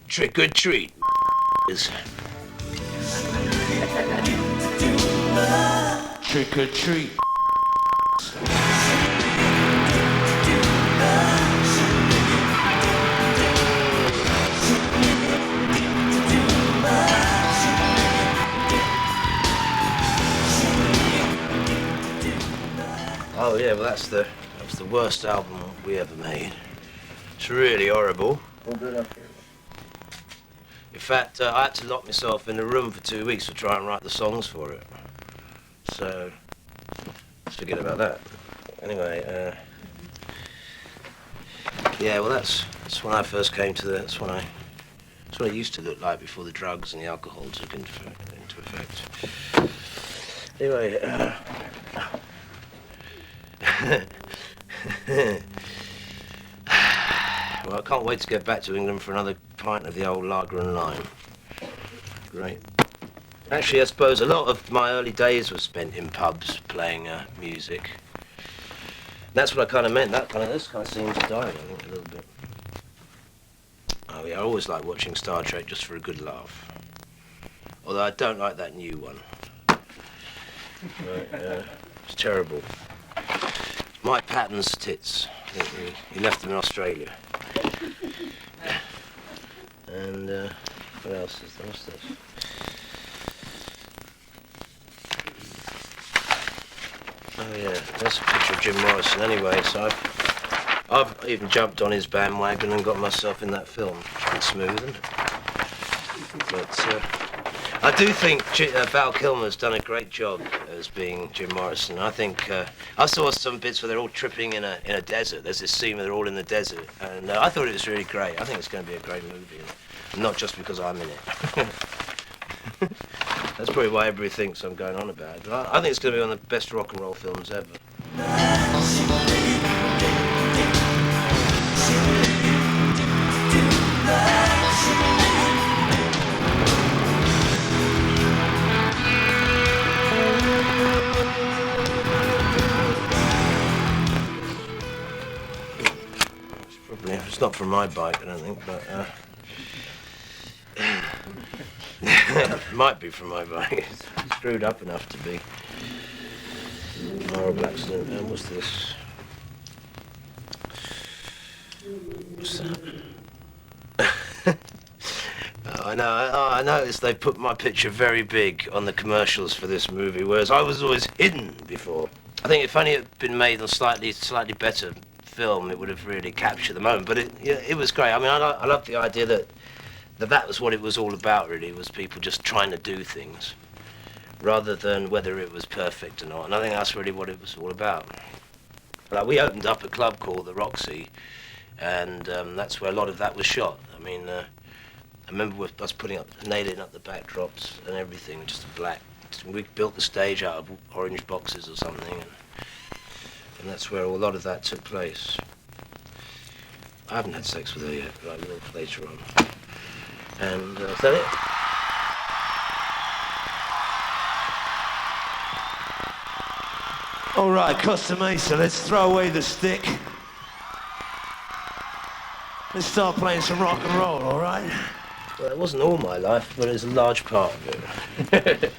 Trick or treat. Trick or treat. Oh yeah, well that was the worst album we ever made. It's really horrible. In fact, I had to lock myself in a room for 2 weeks to try and write the songs for it. So, let's forget about that. Anyway, yeah, well that's when I first came to that's what it used to look like before the drugs and the alcohol took into effect. Anyway, well, I can't wait to get back to England for another pint of the old lager and lime. Great. Actually, I suppose a lot of my early days were spent in pubs playing music. That's what I kind of meant. This kind of seems dying, I think, a little bit. Oh yeah, I always like watching Star Trek just for a good laugh. Although I don't like that new one. Right, it's terrible. Mike Patton's tits. I think he left them in Australia. And what else is there? What's this? Oh yeah, that's a picture of Jim Morrison anyway, so I've even jumped on his bandwagon and got myself in that film. It's smooth, isn't it? But I do think Val Kilmer's done a great job as being Jim Morrison. I think I saw some bits where they're all tripping in a desert. There's this scene where they're all in the desert, and I thought it was really great. I think it's going to be a great movie, and not just because I'm in it. That's probably why everybody thinks I'm going on about it. But I think it's going to be one of the best rock and roll films ever. It's not from my bike, I don't think, but it might be from my bike. It's screwed up enough to be a horrible accident. And what's this? What's that? I noticed they put my picture very big on the commercials for this movie, whereas I was always hidden before. I think if only it had been made on slightly better film, it would have really captured the moment. But it was great. I mean, I love the idea that was what it was all about, really, was people just trying to do things, rather than whether it was perfect or not. And I think that's really what it was all about. Like, we opened up a club called the Roxy, and that's where a lot of that was shot. I mean, I remember us nailing up the backdrops and everything, just black. We built the stage out of orange boxes or something, and that's where a lot of that took place. I haven't had sex with her yet, but I will later on. And is that it? All right, Costa Mesa, let's throw away the stick. Let's start playing some rock and roll, all right? Well, it wasn't all my life, but it's a large part of it.